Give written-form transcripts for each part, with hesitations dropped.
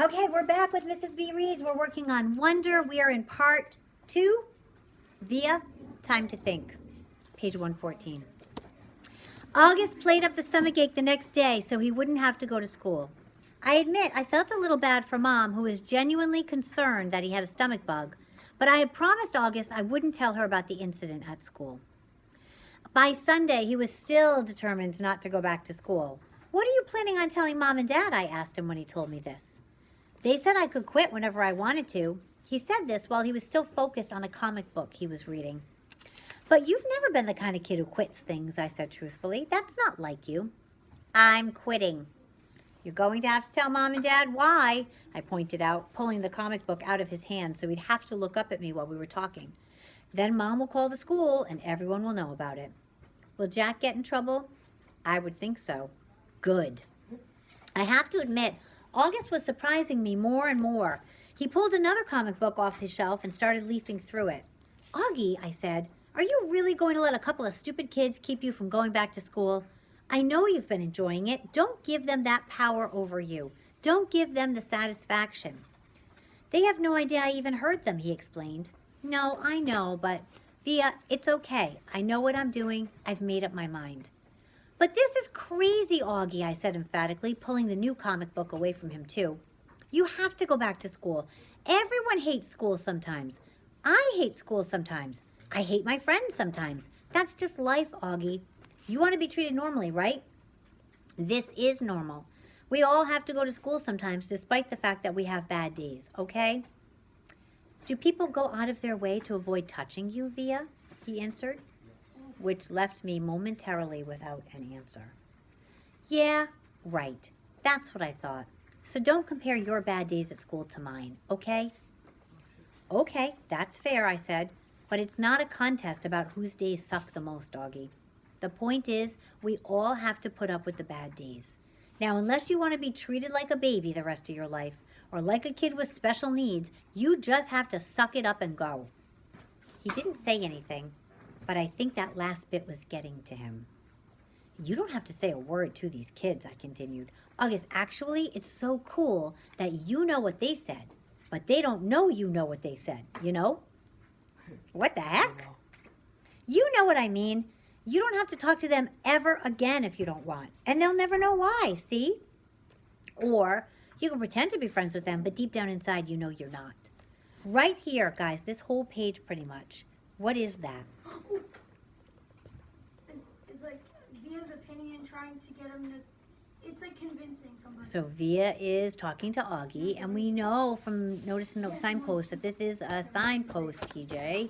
Okay, we're back with Mrs. B. Reads. We're working on Wonder. We are in part 2, via Time to Think, page 114. August played up the stomachache the next day so he wouldn't have to go to school. I admit I felt a little bad for Mom, who was genuinely concerned that he had a stomach bug, but I had promised August I wouldn't tell her about the incident at school. By Sunday, he was still determined not to go back to school. What are you planning on telling Mom and Dad? I asked him when he told me this. They said I could quit whenever I wanted to. He said this while he was still focused on a comic book he was reading. But you've never been the kind of kid who quits things, I said truthfully. That's not like you. I'm quitting. You're going to have to tell Mom and Dad why, I pointed out, pulling the comic book out of his hand so he'd have to look up at me while we were talking. Then Mom will call the school and everyone will know about it. Will Jack get in trouble? I would think so. Good. I have to admit, August was surprising me more and more. He pulled another comic book off his shelf and started leafing through it. Augie, I said, are you really going to let a couple of stupid kids keep you from going back to school? I know you've been enjoying it. Don't give them that power over you. Don't give them the satisfaction. They have no idea I even heard them, he explained. No, I know, but Via, it's okay. I know what I'm doing. I've made up my mind. But this is crazy, Augie, I said emphatically, pulling the new comic book away from him too. You have to go back to school. Everyone hates school sometimes. I hate school sometimes. I hate my friends sometimes. That's just life, Augie. You want to be treated normally, right? This is normal. We all have to go to school sometimes, despite the fact that we have bad days, okay? Do people go out of their way to avoid touching you, Via? He answered, which left me momentarily without an answer. Yeah, right. That's what I thought. So don't compare your bad days at school to mine, okay? Okay, that's fair, I said. But it's not a contest about whose days suck the most, Augie. The point is, we all have to put up with the bad days. Now, unless you want to be treated like a baby the rest of your life, or like a kid with special needs, you just have to suck it up and go. He didn't say anything, but I think that last bit was getting to him. You don't have to say a word to these kids, I continued. August, actually, it's so cool that you know what they said, but they don't know you know what they said, you know? What the heck? You know what I mean. You don't have to talk to them ever again if you don't want, and they'll never know why, see? Or you can pretend to be friends with them, but deep down inside you know you're not. Right here, guys, this whole page pretty much. What is that? It's like Via's opinion trying to get him to, it's like convincing somebody. So Via is talking to Augie, and we know from noticing the signpost that this is a signpost, TJ.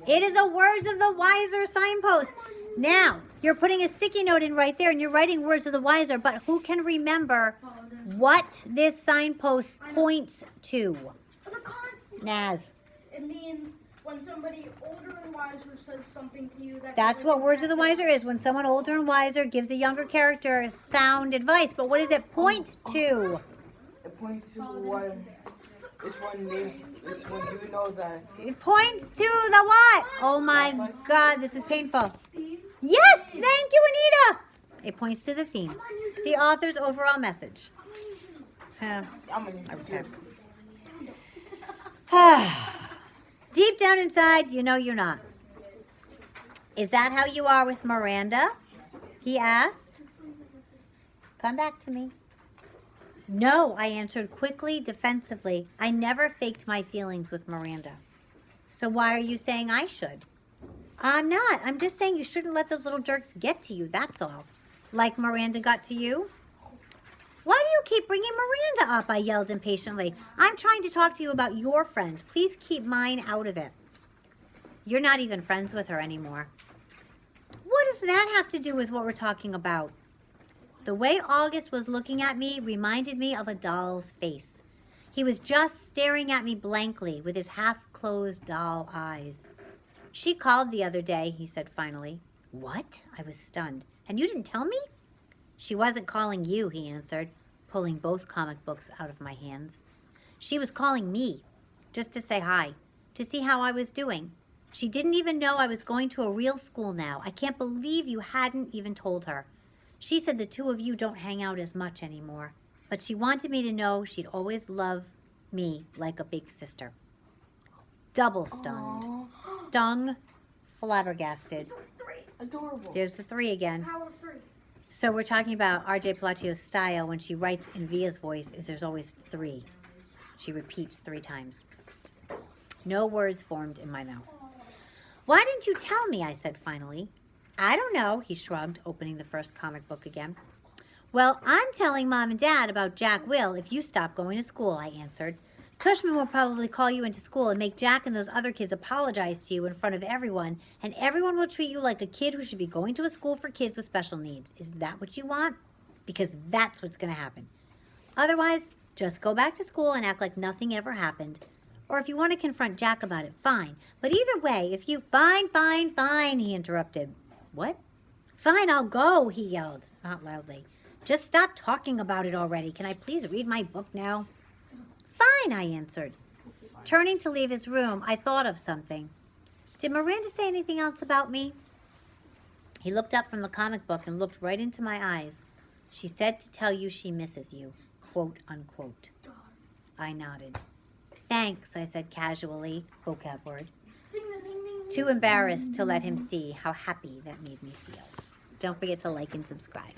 It is a Words of the Wiser signpost. Now, you're putting a sticky note in right there, and you're writing Words of the Wiser, but who can remember what this signpost points to? The conflict. Naz. It means when somebody older and wiser says something to you. That's what Words of the Wiser is, when someone older and wiser gives a younger character sound advice. But what does it point to? It points to when you know that. It points to the what? Oh my God, this is painful. Yes, thank you, Anita. It points to the theme, the author's overall message. I'm gonna use it Okay. Deep down inside, you know you're not. Is that how you are with Miranda? He asked. Come back to me. No, I answered quickly, defensively. I never faked my feelings with Miranda. So why are you saying I should? I'm not. I'm just saying you shouldn't let those little jerks get to you, that's all. Like Miranda got to you? Why do you keep bringing Miranda up? I yelled impatiently. I'm trying to talk to you about your friends. Please keep mine out of it. You're not even friends with her anymore. What does that have to do with what we're talking about? The way August was looking at me reminded me of a doll's face. He was just staring at me blankly with his half-closed doll eyes. She called the other day, he said finally. What? I was stunned. And you didn't tell me? She wasn't calling you, he answered, pulling both comic books out of my hands. She was calling me, just to say hi, to see how I was doing. She didn't even know I was going to a real school now. I can't believe you hadn't even told her. She said the two of you don't hang out as much anymore. but she wanted me to know she'd always love me like a big sister. Double stunned, Aw. stung, flabbergasted. Three. Adorable. There's the 3 again. Power of 3. So we're talking about R.J. Palaccio's style when she writes in Via's voice is there's always 3. She repeats 3 times. No words formed in my mouth. Why didn't you tell me? I said finally. I don't know, he shrugged, opening the first comic book again. Well, I'm telling Mom and Dad about Jack Will if you stop going to school, I answered. Tushman will probably call you into school and make Jack and those other kids apologize to you in front of everyone, and everyone will treat you like a kid who should be going to a school for kids with special needs. Is that what you want? Because that's what's going to happen. Otherwise, just go back to school and act like nothing ever happened. Or if you want to confront Jack about it, fine. But either way, if you... Fine, he interrupted. What? Fine, I'll go, he yelled, not loudly. Just stop talking about it already. Can I please read my book now? Fine, I answered. Turning to leave his room, I thought of something. Did Miranda say anything else about me? He looked up from the comic book and looked right into my eyes. She said to tell you she misses you, quote unquote. I nodded. Thanks, I said casually, vocab word. Ding, ding, ding, ding. Too embarrassed to let him see how happy that made me feel. Don't forget to like and subscribe.